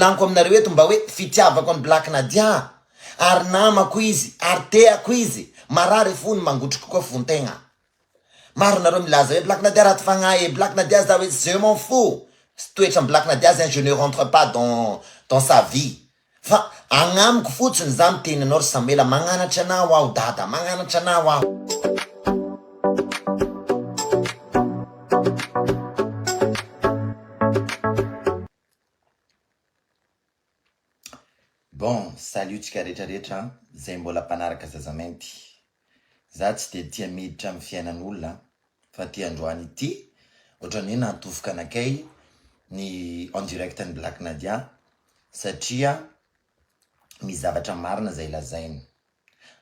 volaniko aminareo eto mba hoe fitiavako ny Black Nadia ary namako izy ary teako izy marary fony mangotriko koa fontegna. Maro nareo milaza hoe Black Nadia raty fagnahy, Black Nadia za hoe je m'en fous. Toetra Black Nadia zany je ne rentre pas dans sa vie. Fa agnamiko fotsiny za miteny anao ry Samuel, magnanatra anao aho dada, magnanatra anao aho. Bon, salut tsika rehetrarehetra zay mbola mpanaraka zazamenty. Za tsy de tia miditra amin'ny fiainan'olona fa tia androany ity ohatrany nantofoka anakay ny en direct ny Black Nadia satria misy zavatra marina zay lazainy.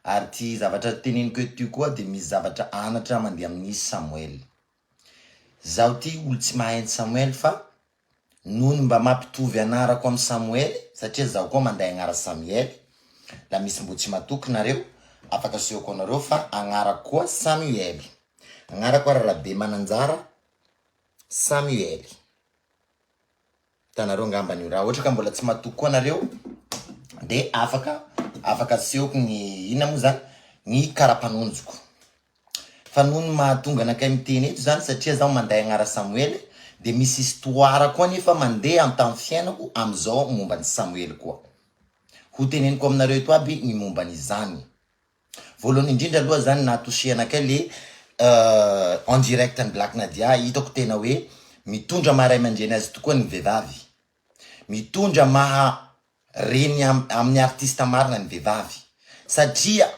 Ary ty zavatra teneniko eto koa de misy zavatra anatra mandeha amin'ny Samuel. Zaho ty olo tsy mahay Samuel fa noho mba mampitovy anarako amin'ny Samuel satria zaho koa manday agnara Samuel. La misy mbo tsy matoky nareo afaka seoko anareo fa agnarako koa Samuel. Agnarako Ararabe Mananjara Samuel. Tanareo ngamba ny raha ohatra ka mbola tsy matoky koa nareo de afaka seoko ny ina mo zany ny karapanonjoko. Fa noho mahatonga anakay miteny eto zany satria zaho manday agnara Samuel de misy histoire koa nefa mandeha amin'ny tany fiainako amizao momba ny Samuel koa. Ho teneniko aminareo eto aby ny momba ny zany. Voalohany indrindra aloha zany natouché anakay le en direct ny Black Nadia, hitako tena hoe mitondra maray aman-dreny azy tokoa ny vehivavy. Mitondra maha reny amin'ny artiste marina ny vehivavy. Satria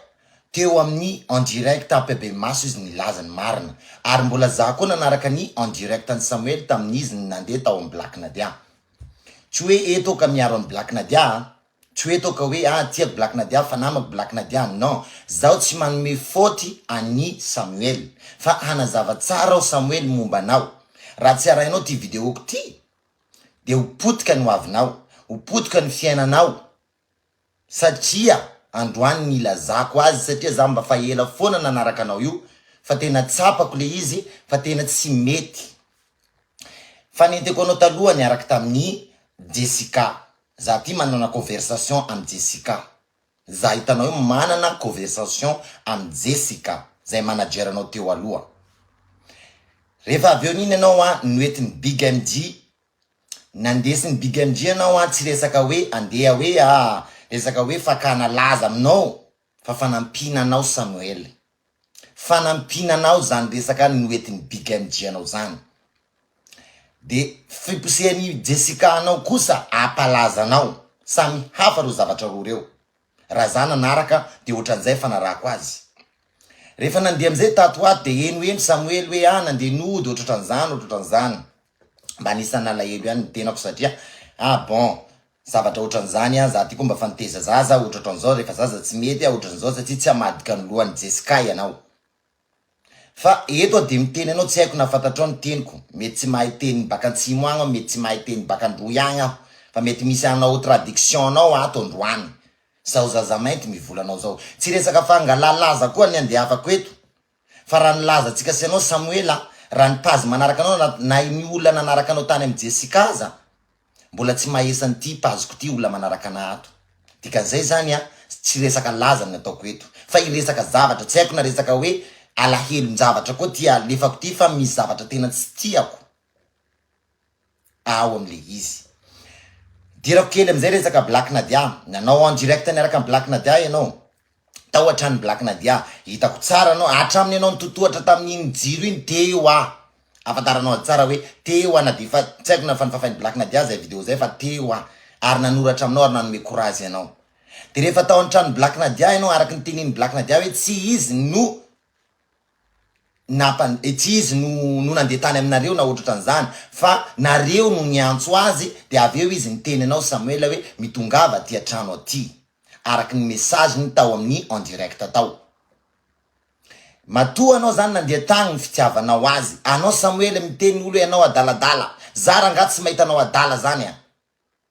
teo amin'ny en direct apebe maso izy nilaza ny marina. Ary mbola za koa nanaraka ny en direct ny Samuel tamin'izy nandeha tao amin'ny Black Nadia. Tsy hoe eto ka miaro amin'ny Black Nadia, tsy hoe toka hoe tiako Black Nadia fa namako Black Nadia. Non, zaho tsy manome faute any Samuel fa hanazava tsara Samuel momba anao. Raha tsy arahinao ty vidéoko ty de ho potika ny hoavinao, ho potika ny fiainanao satria androany nilazako azy satria za mba fa ela foana nanaraka anao io fa tena tsapako le izy fa tena tsy mety. Fanenteko anao taloha niaraka tamin'ny Jessica. Za ty manana conversation am Jessica. Za hitanao io manana conversation am Jessica zay manager anao teo aloha. Rehefa avy eo niny anao noetiny Big MG nandesiny Big MG anao tsy resaka hoe andeha hoe resaka hoe fakana laza aminao fa fanampina anao Samuel. Fanampina anao zany resaka noetiny Big MG anao zany. De fiposehany Jessica anao kosa apalaza anao. Samy hafa ro zavatra roa reo. Raha za nanaraka de ohatran'izay fanarako azy. Rehefa nandeha am'izay tatoato de eno Samuel hoe nandeha nody ohatran'izany. Mba nisy nalahelo ihany ny tenako satria bon zavatra ohatran'izany za ty koa mba fanteza zaza ohatran'izao rehefa zaza tsy mety ohatran'izao satria tsy amadika ny lohan'ny Jessica ianao. Fa eto de miteny anao tsy haiko na fantatrao ny teniko. Mety tsy mahay teny baka antsimo agny, mety tsy mahay teny baka androy agny aho. Fa mety misy anao traduction anao ato androany. Sao zaza mainty mivolanao zao. Tsy resaka fangalalaza koa ny andehavako eto. Fa raha nilaza tsika sy anao Samuel raha ny pazy manaraka anao na iny olona nanaraka anao tany amin'ny Jessica aza. Mbola tsy mahesany ty paziko ty olona manaraka ana ato. Dikan'izay zany tsy resaka laza ny ataoko eto. Fa iresaka zavatra tsy haiko na resaka hoe alahelon-javatra koa ty alefako ty fa misy zavatra tena tsy tiako ao am'le izy. Dirako kely am'izay resaka Black Nadia. Nanao en direct niaraka amin'ny Black Nadia ianao. Tao hatrany Black Nadia. Hitako tsara anao hatraminy anao nitotohatra tamin'iny jiro iny teo afantaranao tsara hoe teo na de fa tsy haiko na fanifafainy Black Nadia zay video zay fa teo ary nanoratra aminao ary nanome courage anao. De rehefa tao an-trano Black Nadia ianao araky ny teniny Black Nadia hoe tsy izy no tsy izy no nandeha tany aminareo na ohatran'izany fa nareo no niantso azy de avy eo izy niteny anao Samuel hoe mitongava ty atrano aty araky ny message ny tao amin'ny en direct tao. Matoa anao zany nandeha tany ny fitiavanao azy. Anao Samuel miteny olo hoe anao adaladala. Zara nga tsy mahita anao adala zany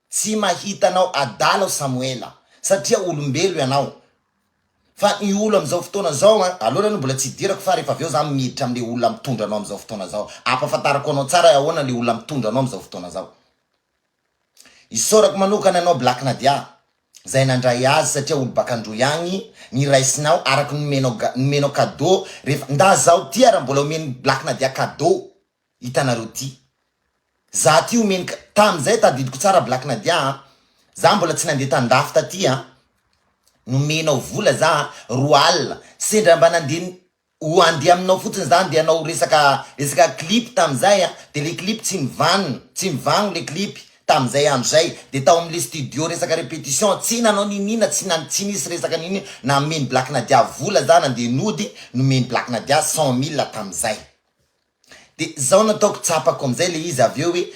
Tsy mahita anao adala Samuel satria olombelo ianao. Fa ny olo am'izao fotoana zao aloha no mbola tsy dirako fa rehefa aveo za miditra am'le olona mitondra anao am'izao fotoana zao. Ampafantarako anao tsara ahoana le olona mitondra anao am'izao fotoana zao. Isorako manokana anao Black Nadia. Zay nandray azy satria olo bakandro ihany ny raisinao araky nomenao cadeau rehefa nda zaho ty raha mbola omeny Black Nadia cadeau hitanareo ty. Za ty omeny tamizay tadidiko tsara Black Nadia. Za mbola tsy nandeha tandafy taty nomenao vola za roal sendra mba nandeha ho andeha aminao fotsiny za andeha anao resaka clip tamizay de le clip tsy mivagno le clip tamizay amizay de tao amle studio resaka répétition tsy nanao ninina tsy nisy resaka nini na meny Black Nadia vola za nandeha nody nomeny Black Nadia 100 000 tamizay. De zao nataoko tsapako amizay le izy aveo hoe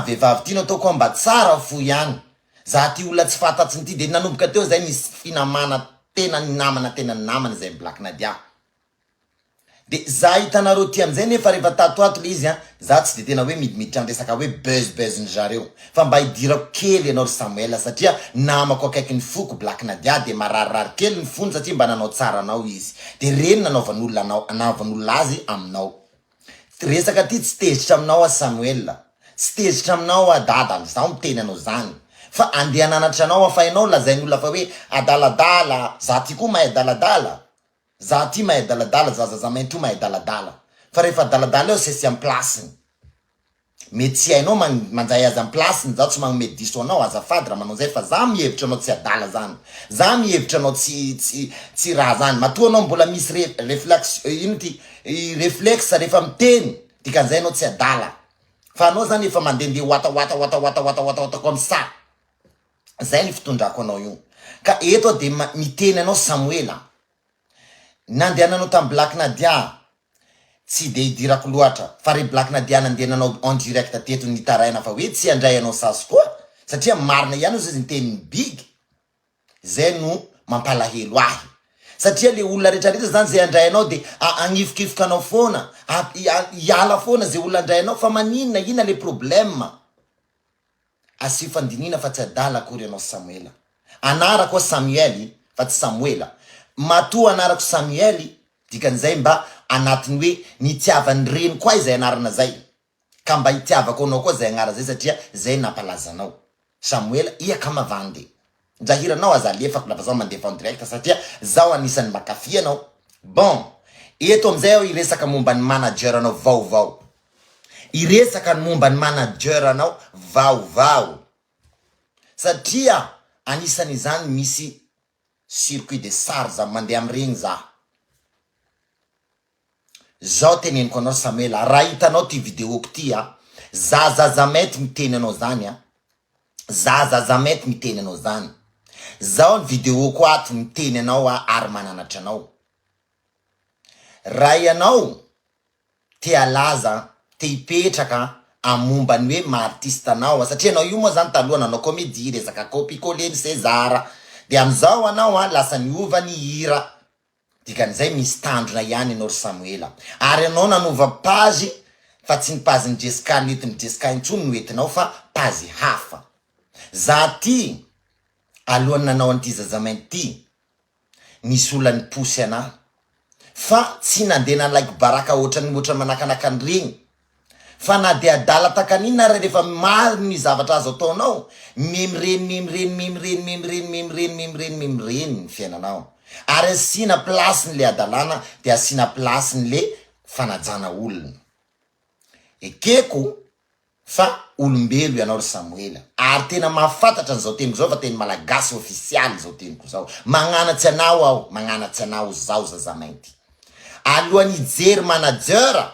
vehivavy ty nataoko mba tsara fo ihany. Za ty olona tsy fatatsiny ty de nanomboka teo zay nisy finamana tena namana zay Black Nadia. De za hitanareo ty amizay nefa rehefa tatoato le izy za tsy de tena hoe midimiditra amin'ny resaka hoe buzz ny zareo fa mba hidirako kely ianao ry Samuel satria namako akaiky ny foko Black Nadia de mararirary kely ny fony satria mba nanao tsara anao izy de reny nanaovan'olona azy aminao. Resaka ty tsy tezitra aminao Samuel, tsy tezitra aminao dada, zaho miteny anao zany fa andeha nanatra anao fa ianao lazain'olona fa hoe adaladala, za ty koa mahay adaladala. Za ty mahay daladala, zaza maintro mahay daladala. Fa rehefa daladala eo sesy amin'ny plasiny. Mety tsy hainao manjay azy amin'ny plasiny, zaho tsy magnome diso anao azafady raha manao zay fa za mihevitra anao tsy adala zany. Za mihevitra anao tsy raha zany. Matoa anao mbola misy réflexe rehefa miteny, dikan'izay anao tsy adala. Fa anao zany efa mandendeha wata comme ça. Zay ny fitondrako anao io. Ka eto de miteny anao Samuela. Nandehananao tam Black Nadia tsy de hidirako loatra fa re Black Nadia nandehananao en direct teto nitaraina fa hoe tsy andray anao sasy koa satria marina ihany izy niteny big. Zay no mampalahelo ahy satria le olona rehetrarehetra zany zay andray anao de agnifikifoka anao foana hiala foana zay olona andray anao fa maninona ina le problème. Asio fandinina fa tsy adala akory anao Samuela. Anara koa Samuel fa tsy Samuela. Matoa anarako Samuel dikan'izay mba anatiny hoe nitiavany reny koa izay anarana zay ka mba hitiavako anao koa zay anara zay satria zay nampalazanao Samuel iaka mavandy jahiranao azalefako lafa zaho mandefa en direct satria zaho anisany makafy anao. Bon, eto amizay aho iresaka momba ny manager anao vaovao. Iresaka momba ny manager anao vaovao satria anisany zany misy circuit de sarza mandeha amregny za. Zao teneniko anao Samuel, raha hitanao ty videoko ty zaza mety miteny anao zany zaza mety miteny anao zany. Zao ny videoko ato miteny anao ary mananatra anao. Raha ianao te alaza te hipetraka amomba ny hoe ma-artiste anao satria anao io moa zany taloha nanao comédie resaka copie-coller ny César de amizao anao lasa niova ny hira dikan'izay misy tandrona ihany anao ry Samuela ary anao nanova page fa tsy ny page ny Jessica netiny Jessica intsony noetinao fa page hafa. Za ty alohany nanao an'ity zazamainty ty nisy olona niposy anahy fa tsy nandeha nalaiky baraka ohatrany manakanakany regny fa na de adala takanina raha rehefa maro ny zavatra azo ataonao memreny fiainanao ary asina plasiny le adalana de asina plasiny le fanajana olona. Ekeko fa olombelo ianao ry Samuela ary tena mahafantatra an'izao teniko zao fa teny malagasy official zao teniko zao. Magnanatsy anao aho, magnanatsy anao zao zazamainty. Alohan'ny hijery manager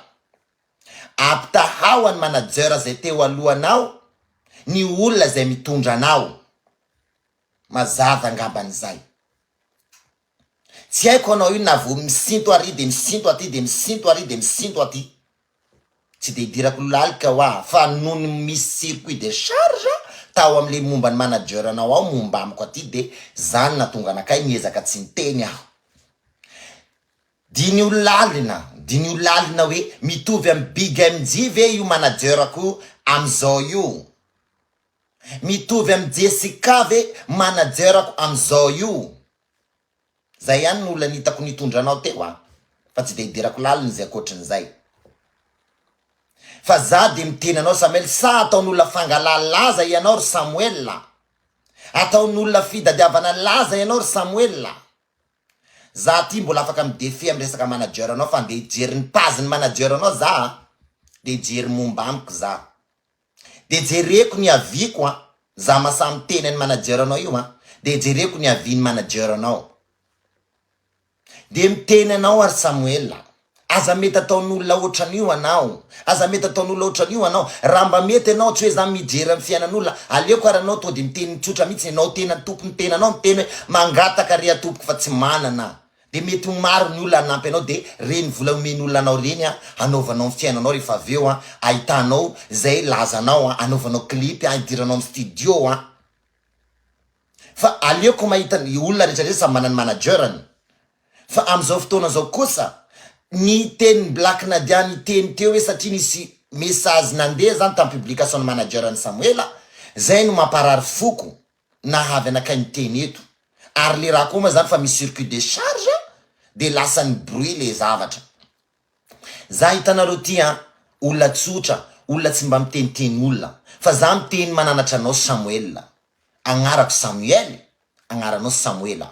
apitahao any manager zay teo alohanao ny olona zay mitondra anao mazava angaban'izay. Tsy haiko anao io na vo misinto ary de misinto aty de misinto ary de misinto aty. Tsy de hidirako lalika hoa fa noho ny misy circuit de charge tao amle momba ny manager anao ao momba amiko aty de zany natonga anakay niezaka tsy niteny aho. Diny lalina hoe mitovy amin'ny Big MJ ve io managerako amizao io. Mitovy amin'ny Jessica ve managerako amizao io. Zay ihany olona nitako nitondra anao teo fa tsy de hidirako lalina zay akoatrin'izay. fa za de miteny anao Samuel sa ataon'olona fangalalaza ianao ry Samuel, ataon'olona fitadiavana laza ianao ry Samuel. Za ty mbola afaka midefy amin'ny resaka manager anao fa de jery ny paziny manager anao za de jery momba amiko za de jereko ny aviko za masamy teny ny manager anao io de jereko ny aviny manager anao de miteny anao ary Samuel, aza mety ataon'olona ohatran'io anao, aza mety ataon'olona ohatran'io anao, raha mba mety anao tsy hoe za mijery amin'ny fiainan'olona aleoko ary anao to de miteny mitsotra mihitsy anao tena tompony tena anao miteny hoe mangataka ry atompoko fa tsy manana de mety maro ny olona anampy anao de reny vola omen'olona anao reny anaovanao amin'ny fiainanao rehefa aveo ahitanao zay lazanao anaovanao clip idiranao amin'ny studio fa aleoko mahita ny olona rehetra samy manana managerany. Fa am'izao fotoana zao kosa ny teny Black Nadia ny teny teo hoe satria nisy message nandeha zany tam publication manager ny Samuel zay no mamparary foko na havy anakay ny teny eto ary le raha koa ma zany fa misy circuit de charge de lasa ny bruit le zavatra. Za hitanareo ty olona tsotra, olona tsy mba miteniteny olona fa za miteny mananatra anao Samuel, agnarako Samuel, agnaranao Samuel.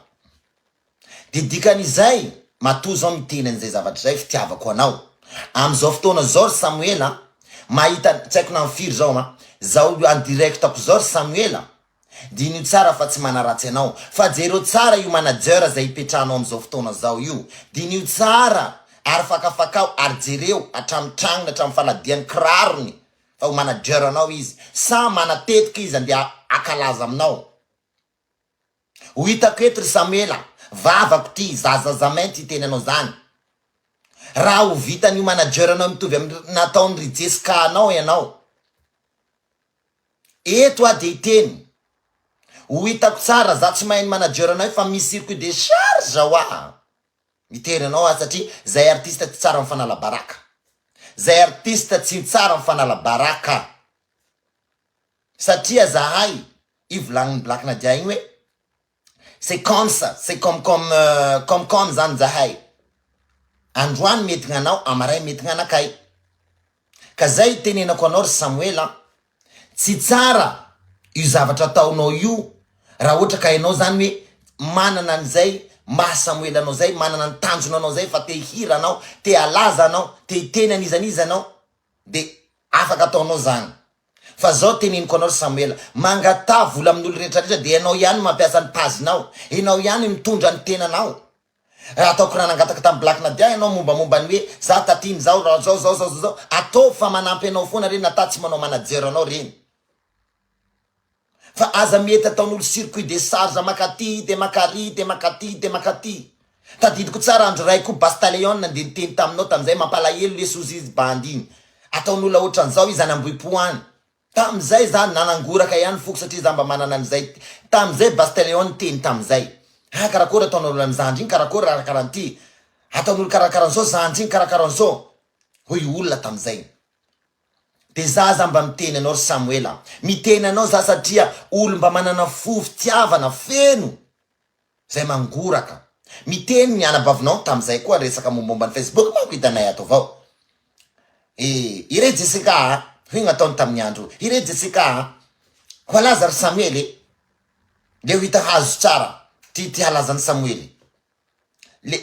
De dikan'izay matoa zao miteny an'izay zavatra zay fitiavako anao am'izao fotoana zao Samuel mahita tsy haiko na mifiry zao zao en direct ako zao Samuel dino tsara fa tsy manaratsy anao fa jereo tsara io manager zay ipetrahanao am'izao fotoana zao io dino tsara ary fakafakao ary jereo atramitragnona hatramy faladiany kirarony fa ho manager anao izy sa manatetika izy andeha akalaza aminao. Ho hitako eto ry Samuel, vavako ty zazaza mainty teny anao zany raha ho vitan'io manager anao mitovy amin'ny nataony ry Jessica anao ianao eto de iteny ho hitako tsara za tsy mahay ny manager anao fa misy circuit de charge miteny anao satria zay artiste tsy tsara mifanala baraka, zay artiste tsy tsara mifanala baraka satria zahay ivolagniny Black Nadia igny hoe c'est comme ça, c'est comme zany zahay androany mety gnanao amaray mety gnanakay ka zay tenenako anao ry Samuel tsy tsara io zavatra ataonao io raha ohatra ka ianao zany hoe manana an'izay maha Samuel anao zay manana ny tanjona anao zay fa te hira anao te alaza anao te hiteny anizaniza anao de afaka ataonao zany. Fa zao teneniko anao ry Samuel mangata vola amin'olo rehetrarehetra de anao ihany mampiasa ny pazinao, enao ihany mitondra ny tenanao. Ataoko raha nangataka tamin'ny Black Nadia ianao mombamomba ny hoe za tatiny zao raha zao atao fa manampy anao foana reny ata tsy manao manager anao reny fa aza mety ataon'olo circuit de charge makaty de makary de makaty de makaty. Tadidiko tsara andro ray koa Bastaleon de niteny taminao tam'izay mampalahelo le Sozizy bandy igny ataon'olona ohatran'izao izy any ambohipo any tam'izay zany nanangoraka ihany foko satria za mba manana an'izay tam'izay Bastaleon teny tam'izay karakory ataon'olo am'zandry igny karakory karakaranty ataon'olo karakaran'zao zandry igny karakaran'zao hoy olona tam'izay. De za mba miteny anao ry Samuel miteny anao za satria olo mba manana fo fitiavana feno zay mangoraka miteny ny anabavinao tam'izay koa resaka mombomba ny Facebook manko hitanay ato avao ire Jessica hoy gnataony tamin'ny andro ire Jessica ho alaza ry Samuel le ho hita hazo tsara ty halazany Samuel le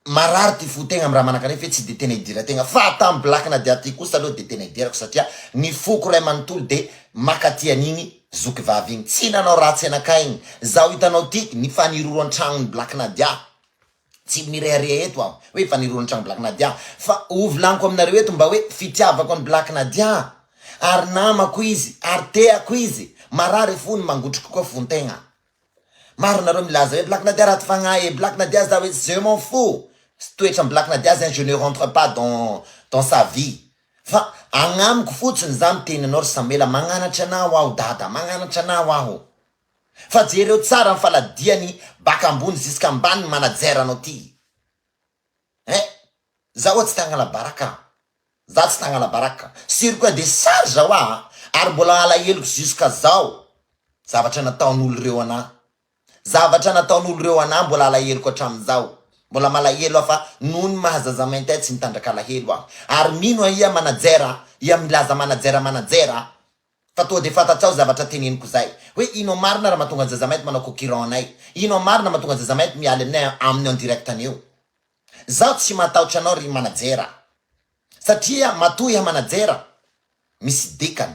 marary ty fotegna amiraha manakare fe tsy de tena idirategna fa tam Black Nadia ty kosa aloha de tena idirako satria ny foko ray manontolo de makaty an'igny zoky vavy igny tsy nanao ratsy anakay igny zaho hitanao ty ny faniroro an-tragnony Black Nadia tsy mirehareha eto aho hoe faniroro an-tragno Black Nadia fa ovolaniko aminareo eto mba hoe fitiavako any Black Nadia ary namako izy ary teako izy marary fony mangotroko koa fontegna maro nareo milaza hoe Black Nadia raty fagnahy Black Nadia za hoe je m'en fous toetra Black Nadia zany je ne rentre pas dans sa vie fa agnamiko fotsiny za miteny anao ry Samuel magnanatra anao aho dada magnanatra anao aho fa jereo tsara amin'ny faladiany baka ambony jusqu'à ambany manager anao ty za tsy tagnala baraka za tsy tagnala baraka circuit de charge ary mbola alaheloko jusqu'à zao zavatra nataon'olo reo ana zavatra nataon'olo reo ana mbola alaheloko hatramin'izao mbola malahelo fa nono mahazaza mainty tsy mitandra kalahelo ary mino ia manajera ia milaza manajera fa to de fatatrao zavatra teneniko zay hoe ino marina raha mahatonga zaza mainty manao concurrent anay ino marina mahatonga zaza mainty mialy aminay amin'ny en direct anio zaho tsy matahotra anao ry manajera satria matohy manajera misy dikany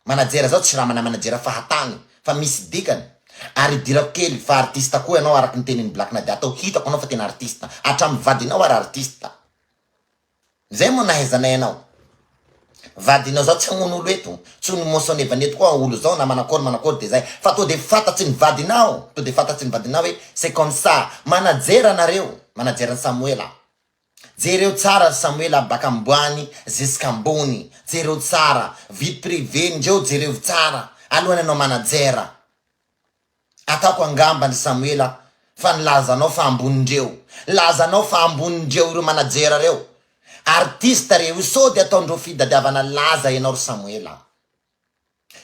manajera zao tsy raha mana manajera fahatany fa misy dikany ary dirako kely fa artiste koa ianao araky ny teniny Black Nadia atao hitako anao fa tena artiste hatramin'ny vadinao ary artiste zay moa nahaizanay anao vadinao zao tsy agnono olo eto tsy ny monsone vaneto koa olo zao na manakory de zay fa to de fatatsy ny vadinao hoe c'est comme ça manajera nareo manajera Samuela jereo tsara Samuela baka amboany jusqu'à ambony jereo tsara vie privée ndreo jereo tsara alohany anao manajera atako angamba ny Samuela fa nilazanao fa ambonindreo ireo manajera reo artiste reo so de ataondreo fitadiavana laza ianao ry Samuela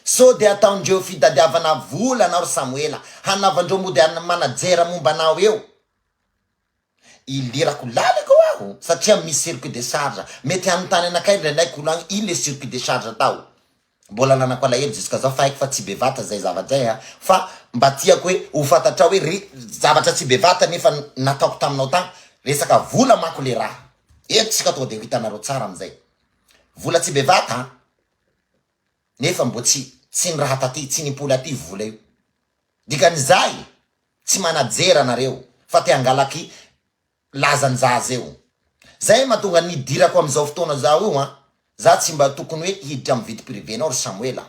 so de ataondreo fitadiavana vola anao ry Samuela hanaovandreo mody manajera momba anao eo ilirako laliko aho satria misy circuit de charge mety anontany anakay ndraindray kolagny ino le circuit de charge tao mbola lanako alahelo jusqu'à zao fa haiko fa tsy bevata zay zavatra fa mba tiako hoe ho fantatra hoe zavatra tsy bevata nefa nataoko taminao tagny resaka vola mako le raha tsika to de hitanareo tsara amizay vola tsy bevata nefa mbo tsy ny raha taty tsy nimpoly aty vola io dikan'izay tsy manajera nareo fa te angalaky lazanjaza eo zay mahatonga nidirako amizao fotoana zao io za tsy mba tokony hoe hiditra amin'ny vity privé nao ry Samuela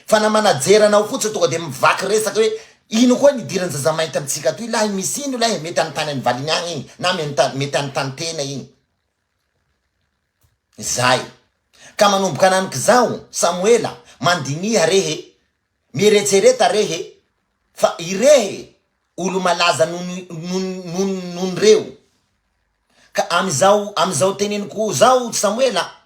fa na manajera anao fotsiny tonga de mivaky resaka hoe ino koa nidirany zaza mainty amitsika toy lahy misy ino lahy mety anontany any valiny agny igny na mety anontany tena igny zay ka manomboka ananiky zao Samuela mandiniha rehe mieretsereta rehe fa irehe olo malaza nun reo ka amizao teneniko zao Samuela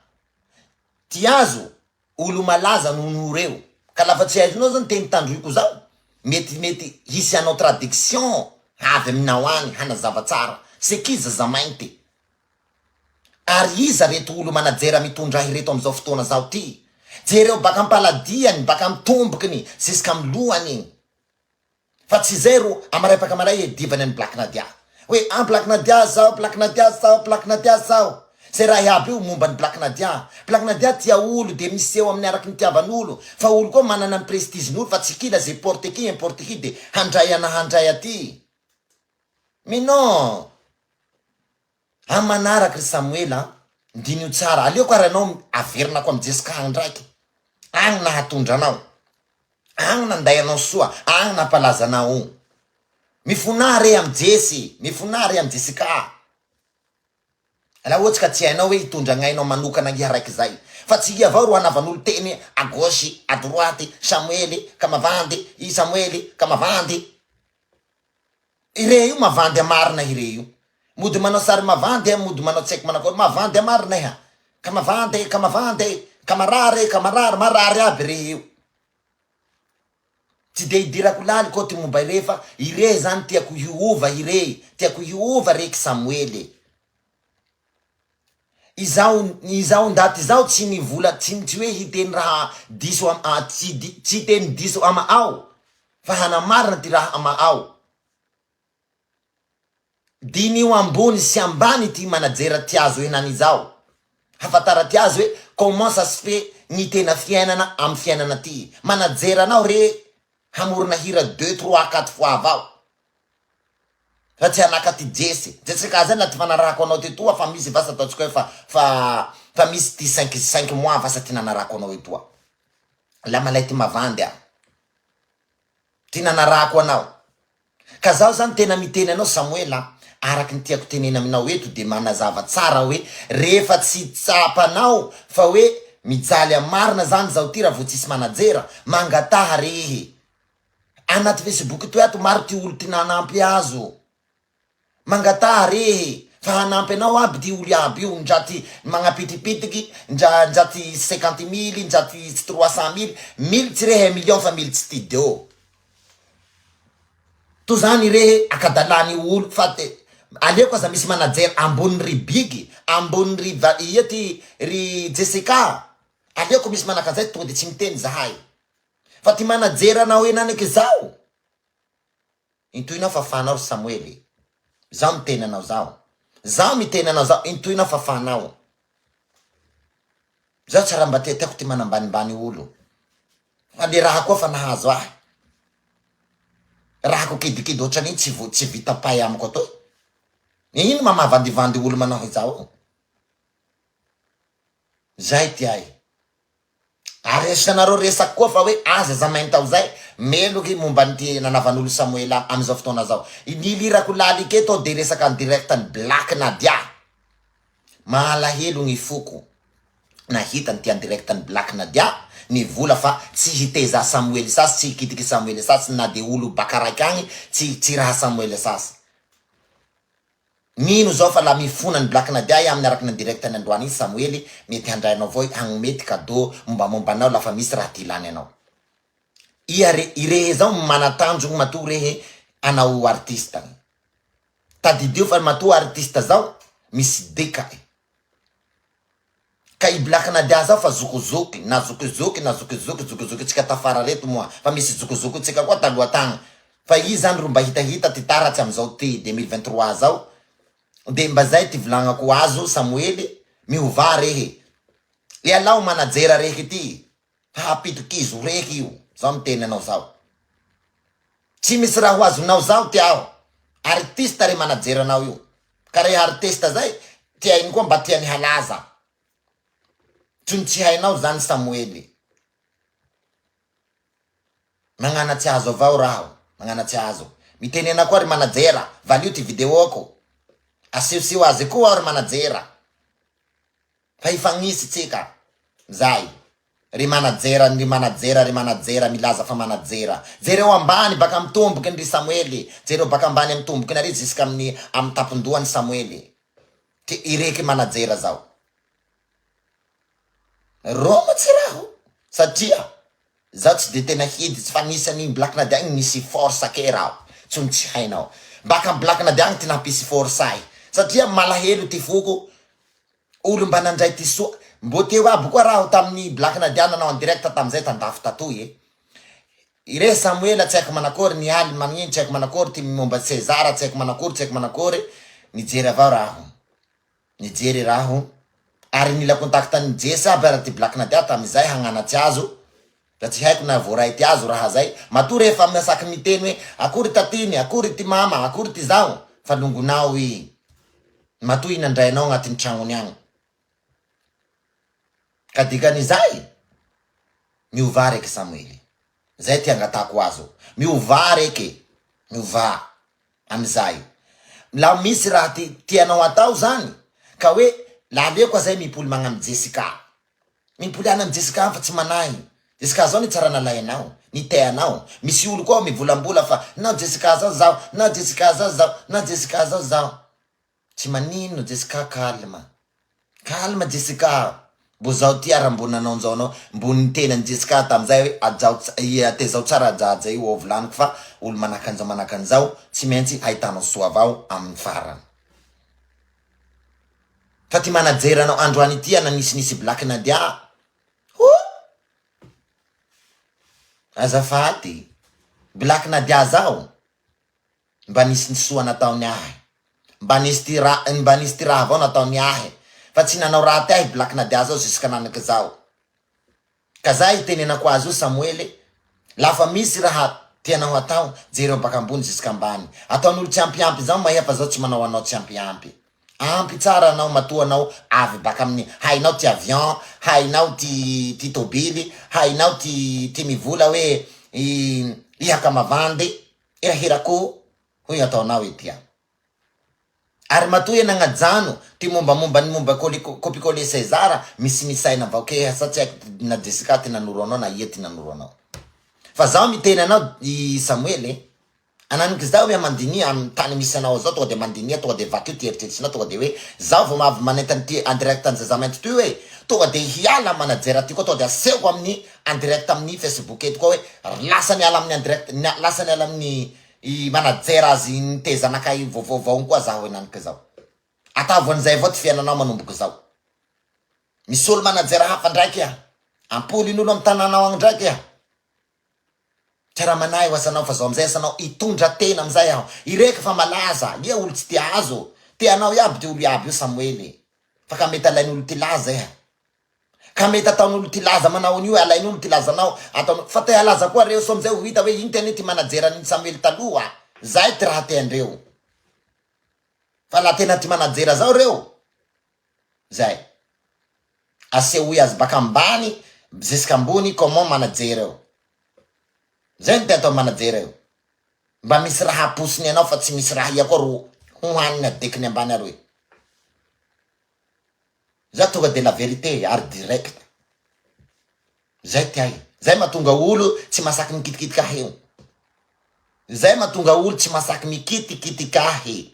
tiazo olo malaza nono reo ka lafa tsy aizonao zany teny tandroiko zao mety hisy anao traduction avy aminao agny hanazava tsara sekiza za mainty ary iza reto olo manajera mitondrahy reto amizao fotoana zao ty jereo baka ampaladiany baka amitombokiny jusqu'à amilohany igny fa tsy zay ro amarapaka maray divany any Black Nadia hoe Black Nadia sao se raha iaby io momba ny Black Nadia tia olo de miseho amin'ny araky nitiavan'olo fa olo koa manana ny prestigen'olo fa tsy kila zay porte qui de handray aty mais non amanaraky ry Samuela ndinio tsara aleoko ary anao averinako amy Jessica agny ndraiky agny nahatondra anao agny nanday anao soa agny nampalaza anao mifonary amy Jessica la ohatsy ka tsy hainao hoe hitondra gnainao manokana iha raiky zay fa tsy ia avao ro hanavan'olo teny à gauche à droite Samuely ka mavandy i Samuely ka mavandy ire io mavandy amarina ire io mody manao sary mavandy mody manao tsaiky manakory mavandy amarina iha ka mavandy kamarary marary aby re io tsy de idirako laly koa ty momba ire fa ire zany tiako hiova reky Samuely izao ndaty zao tsy nivola tsy hoe hiteny raha diso tsy teny diso ama ao fa hanamarina ty raha ama ao dinio ambony sy ambany ty manajera tiazo henany zao hafantara tiazo hoe comment ça se fait ny tena fiainana amy fiainana ty manajera anao re hamorona hira 2, 3, 4 fois avao fa tsy anaka ty Jessica zay na ty fanarahako anao ty toa fa misy vasa ataotsika hoe fa misy ty 5 mois vasa ty nanarahako anao etoa la malay ty mavandy ty nanarahako anao ka zaho zany tena miteny anao Samuela araky ny tiako tenena aminao eto de manazava tsara hoe rehefa tsy tsapanao fa hoe mijaly amarina zany zao ty raha vo tsisy manajera mangataha rehe anaty Facebook toy ato maro ty olo ty nanampy azo mangataha rehe fa hanampy anao aby ty olo aby io ndraty magnapitipitiky ndraty 50 000 ndraty 300 000 1000 tsy rehe 1 million fa 1000 studio to zany rehe akadalany olo fa Aleko za misy manajer ambony ry Big, ambony ry Jessica. Aleko misy manakazay tonga de tsy miteny zahay. Fa ty manajer anao enaniky zao. Intoinao fa fanao Samuel. Zao miteny anao zao. Zao miteny anao zao, intoinao fa fanao. Zao tsara mba tiako ty manambanimbany olo. Ale raha koa fa nahazo ahy. Raha ko kidikidy ohatrany tsy vita pay amiko ato. Ino mamavandivandy olo manao izao? Zay ty ay. Aresanareo resaky koa fa hoe aza za maintao zay meloky momba ny nanavan'olo Samuel amizao fotoana zao. Nilirako laliky to de resaka en direct ny Black Nadia. Malahelo ny foko. Nahita ny ty en direct ny Black Nadia. Ny vola fa tsy hiteza Samuel sasy, tsy hikitiky Samuel sasy, na de olo bakaraiky agny tsy raha Samuel sasy. Nino zao fa la mifona ny Black Nadia amin'ny araky ny direct ny androany iny Samuel mety handrainao avao hagnomety cadeau mombanao lafa misy raha tilany anao. Irehe zao manatanjogny matoa rehe anao artista. Tadidio fa matoa artista zao misy deka. Ka i Black Nadia zao fa zokozoky, na zokozoky tsika tafara reto moa. Fa misy zokozoky tsika koa taloha tagny. Fa i zany ro mba hitahita ty taratsy amizao ty 2023 zao. De mba zay ty volagnako azo Samuel, miova rehe. Alao manajera rehe ty. Hapitokizo rehe io. Zao miteny anao zao. Tsy misy raha ho azonao zao ty ao. Artista re manajera anao io. Ka rehe artista zay, ty ainy koa mba tiany halaza. Tsony tsy hainao zany Samuel. Magnanatsy azo avao raho. Magnanatsy azo. Mitenena koa ry manajera. Valio ty video ako. Asio azy koa ry manajera. Fa ifagnisy tsika. Zay. Ry manajera milaza fa manajera. Jereo ambany baka mitomboky ny Samuel. Jereo baka ambany mitomboky nare jiska amin'ny tapindoha ny Samuel. Ty ireky manajera zao. Roma tsy raho. Satria zao tsy de tena hidy tsy fa nisy an'iny Black Nadia igny misy force ke raho. Tsony tsy hainao. Baka Black Nadia igny ty nampisy force ay. Satria malahelo ty foko. Olo mba nandray ty soa. Mbo teo aby koa raho tamin'ny Black Nadia nanao en direct tamizay tandafy tatoy. Ire Samuel tsy haiko manakory, ny Ali magnino tsy haiko manakory, ty momba Cesar tsy haiko manakory. Nijery avao raho. Nijery raho. Ary nila kontakta ny Jesse aby ara ty Black Nadia tamizay hagnanatsy azo. Da tsy haiko na voray ty azo raha zay. Matoa rehefa miasaky miteny hoe akory tatiny, akory ty mama, akory ty zao. Fa longonao i. Matoa inandrainao agnatin'ny tragnony agny. Ka dikan'izay, miova reky Samuel. Zay ty angatako azo. Miova reky. Miova. Amizay. La misy raha tianao atao zany. Ka hoe, la aleko zay mipoly magnano Jessica. Mipoly ana amin'ny Jessica fa tsy manahy. Jessica zao ni tsara nalainao. Ni teanao. Misy olo koa mivolambola fa na Jessica zao zao. Na Jessica zao zao. Na Jessica zao zao. Tsy manino Jessica kalma. Kalma Jessica. Bo zao ty arambona anao zao anao. Mbony tena ny Jessica tamizay hoe atezao tsara ajaja io volaniko fa olo manakanjao tsy maintsy hahitanao soa avao amin'ny farany. Fa ty manajera anao androany ity nisy Black Nadia. Azafady. Black Nadia zao. Mba nisy soa nataony ahy. Mba nisy ty raha avao nataony ahy. Fa tsy nanao raha ty ahy Black Nadia zao ziska nanaky zao. Ka zay tenenako azo Samuel. Lafa misy raha tianao atao, jereo baka ambony ziska ambany. Ataon'olo tsy ampiampy zao mahay fa zao tsy manao anao tsy ampiampy. Ampy tsara anao matoa anao avy baka amin'ny hainao ty avion, hainao ty tobily, hainao ty mivola hoe ihaka mavandy, irahirako, hoy ataonao etya. Ary matoa nagnajano ty momba kopikole Cesar misy misaina avao ke satria na Jessica ty nanoro anao na ia ty nanoro anao. Fa zao miteny anao i Samuel ananiky zao hoe mandinia amin'ny tany misy anao zao tonga de mandinia tonga de vakio ty eritreritsinao tonga de hoe zao vao mavy manentany ty en direct ny zazamento ty hoe tonga de hiala manajera ty koa tonga de aseko amin'ny en direct amin'ny Facebook eto koa hoe lasany ala amin'ny en direct lasany ala amin'ny i manajer azy nitezanakay vaovao koa zaho enaniky zao. Atavan'izay avao ty fiainanao manomboky zao. Misy olo manajer hafa ndraiky a. Ampolin'olo amy tananao agny ndraiky a. Tara manay ho asanao fa zao amizay asanao itondra tena amizay aho. Ireka fa malaza, ia olo tsy tia azo. Tianao iaby ty olo iaby io Samuely. Fa ka mety alain'olo ty laza iha. Ka mety ataon'olo ty laza manao an'io alain'olo ty lazanao ataon'olo. Fa te alaza koa reo so amizay ho hita hoe iny tena ty manajeran'ny Samuely taloha. Zay ty raha teandreo. Fa la tena ty manajera zao reo. Zay. Asehoy azy baka ambany jusqu'à ambony comment manajera eo. Zay ny atao manajera eo. Mba misy raha aposiny anao fa tsy misy raha ia koa ro hohaniny adekiny ambany aroy. Za tonga de la vérité ary direct. Zay tiay. Zay mahatonga olo tsy masaky mikitikitika eo. Zay mahatonga olo tsy masaky mikitikitika he.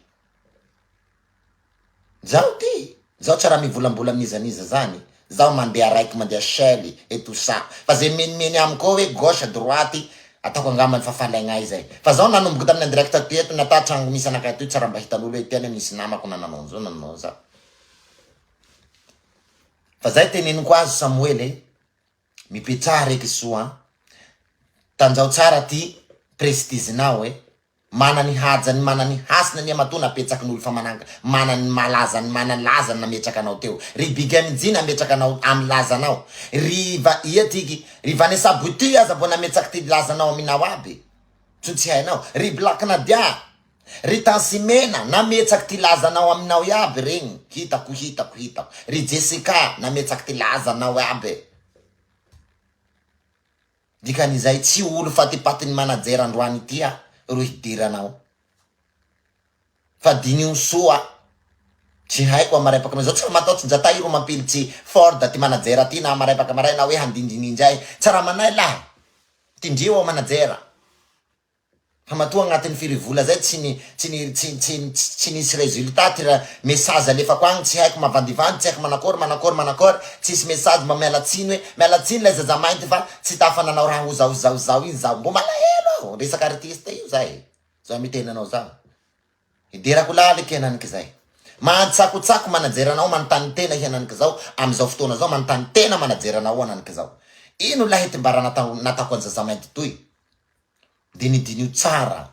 Zao ty. Zao tsara mivolambola mizaniza zany. Zao mandeha raiky mandeha shell et tout ça. Fa zay menimeny amiko hoe gauche droite ataoko angamba fa falaigna zay. Fa zao nanomboky tamin'ny direct teto nata tragno misy anakay toy tsara mba hitan'olo hoe tena misy namako nananao zao nanao zao. Fa zay teneniko azy Samuely mipetraha reky soa. Tanjao tsara ty prestizinao manany hajany manany hasina ny amatona apetsakin'olo fa manany malazany manany lazany nametraka anao teo. Ry bigamijina nametraka anao amy lazanao. Riva iatiky ry Vanessa Buty aza bo nametraky ty lazanao aminao aby. Tsy hainao. Ry Black Nadia, ry Tansimena nametraky ty lazanao aminao iaby regny. Hitako. Ry Jessica nametraky ty lazanao aby. Dikan'izay tsy olo fatipatiny manajer androany tia ro hidiranao. Fa dinio soa. Tsy haiko amarepaky zao tsy mataotsy njatay ro mampilitsy Ford ty manajer aty na amarepaky amaray na hoe handindindinjay. Tsara manay lahy. Tindrio manajer. Fa matoa agnatin'ny firivola zay tsy nisy resultat ty message alefako agny tsy haiko mavandivandy tsy haiko manakory tsisy message mba mialatsiny hoe mialatsiny lay zaza mainty fa tsy tafananao raha ho zao iny zao mbo malahelo aho resaky artiste io zay zao mitenanao zao iderako laliky henaniky zay mahatsakotsako manajeranao manontany tena henaniky zao amizao fotoana zao manontany tena manajeranao henaniky zao ino lahety mba raha natako any zaza mainty toy dinidinio tsara.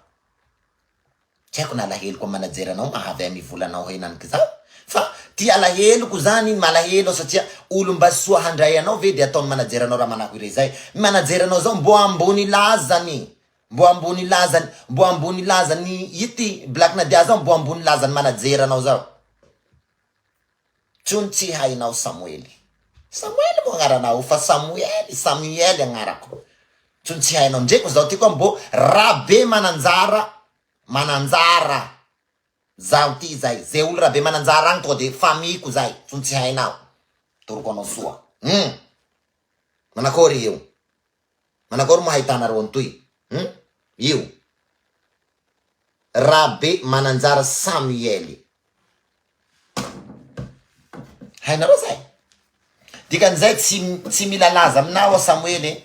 Tsy haiko na alaheloko manajeranao mahavy mivolanao henaniky zao. Fa ty alaheloko zany malahelo satria olo mba soa handray anao ve de ataony manajeranao raha manako ire zay. Manajeranao zao mbo ambony lazany. Mbo ambony lazany ity Black Nadia zao mbo ambony lazany manajeranao zao. Tsony tsy hainao Samuely. Samuely mo agnaranao fa Samuely agnarako. Tsony tsy hainao ndreko zao ty koa mbo rabe mananjara zaho ty zay. Zay olo rabe mananjara agny tonga de famiko zay. Tsony tsy hainao. Toroko anao soa. Manakory io. Manakory mo hahitanareo antoy. Io. Rabe mananjara Samuely. Hainareo zay. Dikan'izay tsy mila laza aminao Samuely.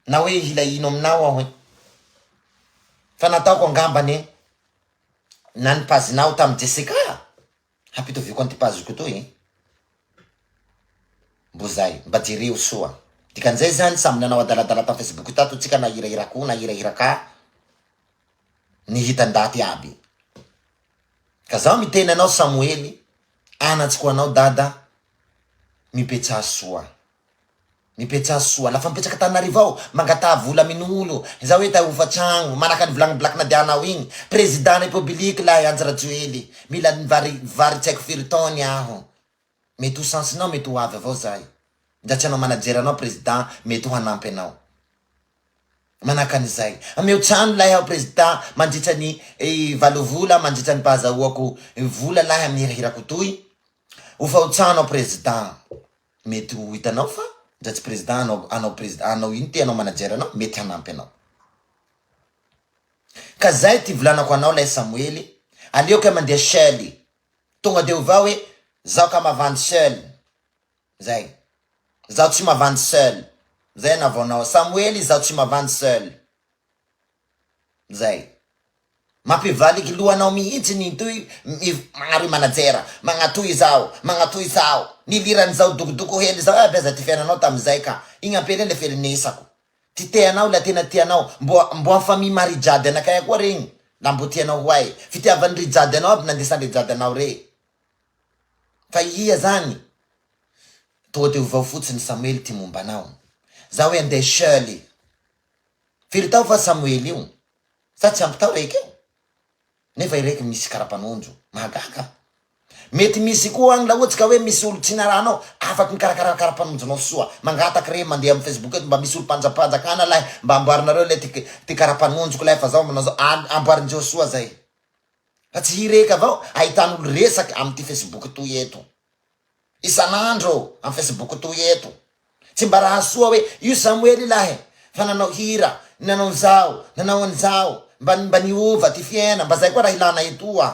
Na hoe hila ino aminao aho. Fa nataoko angambany nany pazinao tamy Jessica. Hapitoviko antipaziko toy. Mbo zay. Mba jereo soa. Dikan'izay zany samy nanao adaladala tamy Facebook tato tsika na hirahirako na hirahiraka. Ny hitan-daty aby. Ka zaho mitena anao Samuely. Anatsiko anao dada. Mipetraha soa. Mipetraha soa. Lafa mipetraka Tananarivo mangata vola minolo. Zao hoe ta hofatragno. Manaka ny volagny Black Nadia anao igny. Président République lahy Andra Joely. Mila vary tsaiko firitony aho. Mety ho sansinao mety ho avy avao zay. Ndratsy anao manajeranao président mety ho hanampy anao. Manaka an'izay. Ameo trano lahy aho président mandritra ny valovola mandritra ny pahazahoako vola lahy amin'ny hirahirako toy. Ho fa ho trano président. Mety ho hitanao fa ndratsy président anao ino ty anao manajeranao mety hanampy anao. Ka zay ty volanako anao lay Samuely. Aleoko e mandeha Shell. Tonga de ova hoe zaho ka mavandy Shell. Zay. Zaho tsy mavandy seul. Zay navonao Samuely zaho tsy mavandy seul. Zay. Mampivaliky lohanao mihitsy ny toy maro manajera magnatoy zao nilirany zao dokodoko hely zao aza ty fiainanao tamizay ka igny ampela le ferinesako ty teanao la tena tianao mbo afami marijady anakay koa regny la mbo tianao hoay fitiavany rijady anao aby nandesan rijady anao re fa ia zany toa te ovao fotsiny Samuel ty momba anao za hoe andeha Shirley firy tao fa Samuel io sa tsy ampy tao reky io nefa ireky misy karapanonjo mahagaga mety misy koa agny la ohatsy ka hoe misy olo tsy naranao afaky mikarakara karapanonjonao soa mangataky re mandeha amy Facebook eto mba misy olo panjapanjakana lahy mba amboarinareo le ty karapanonjoko lahy fa zao manao zao amboarindreo soa zay fa tsy hireka avao ahitan'olo resaky amy ty Facebook toy eto isanandro amy Facebook toy eto tsy mba raha soa hoe io Samuel lahy fa nanao hira nanao zao nanao anzao mba niova ty fiaina mba zay koa raha ilana etoa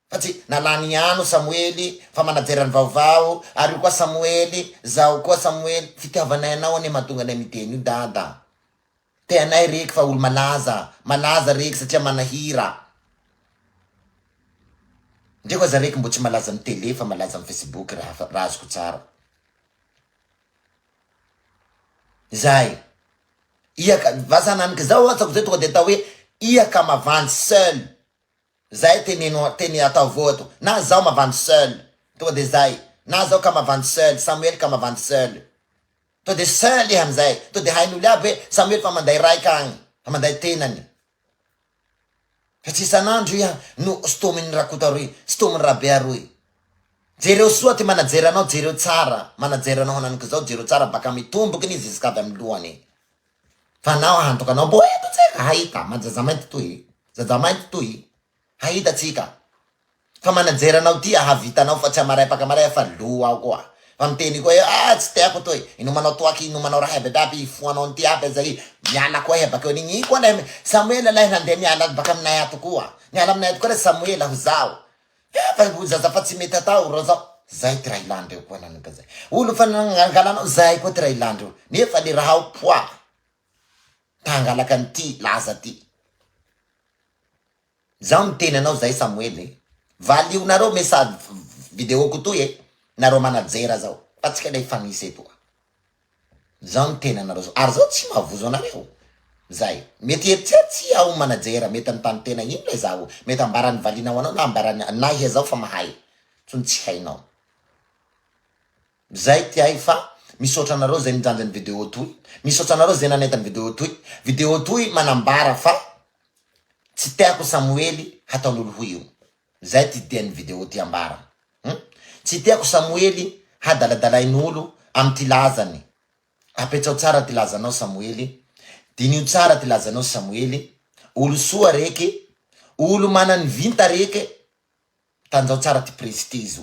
fa tsy nalany ano Samuel fa manajerany vaovao ary koa Samuel zao koa Samuel fitiavanay anao ane mahatonga anay miteny io dada teanay reky fa olo malaza reky satria manahira ndre koa za reky mbo tsy malaza amy tele fa malaza amy Facebook raha azoko tsara zay iaka vasananiky zao atsako zay tonga de atao hoe iaka mavandy seul zay teny atao voto na zao mavandy seul tonga de zay na zao ka mavandy seul Samuel ka mavandy seul to de seul iha amizay to de hain'olo aby hoe Samuel fa manday raiky agny fa manday tenany fa tsy isanandro iha no stominy rakota roy stominy rabea roy jereo soa ty manajeranao jereo tsara manajeranao hananiky zao jereo tsara baka mitomboky nizy izy kavy amy lohany fa nao hantoka anao mbo eto tsika hahita majaza mainty toy hahita tsika fa manajeranao ty ahavitanao fa tsy amarepaka amare fa lo ao koa fa miteny koa tsy tiako toy inomanao toaky inomanao raha ebedaby ifoanao ty aby zay miala koa he bakeo nigny koa lay Samuel lay nandeha miala baka aminay ato koa miala aminay ato koa le Samuel ho zao fa zaza fa tsy mety atao ro zao zay ty raha ilandreo koa nanika zay olo fa nangalanao zay koa ty raha ilandreo nefa le raha ao poa tangalaky an'ty laza ty zaho miteny anao zay Samuel valionareo message vidéo ko toy nareo manajera zao fa tsika le fanisy etoa zaho miteny anareo zao ary zao tsy mahavozo anareo zay mety etsetsy ao manajera mety antany tena ino le zaho mety ambarany valinao anao na ambarany nahy zao fa mahay tsony tsy hainao zay ty ay fa misotra anareo zay mijanjany vidéo toy misotra anareo zay nanetany vidéo toy manambara fa tsy tiako Samuel hataon'olo ho io zay ty diany vidéo ty ambara tsy tiako Samuel hadaladalain'olo amy ty lazany apetsao tsara ty lazanao Samuel dinio tsara ty lazanao Samuel olo soa reky olo manany vinta reky tanjao tsara ty prestige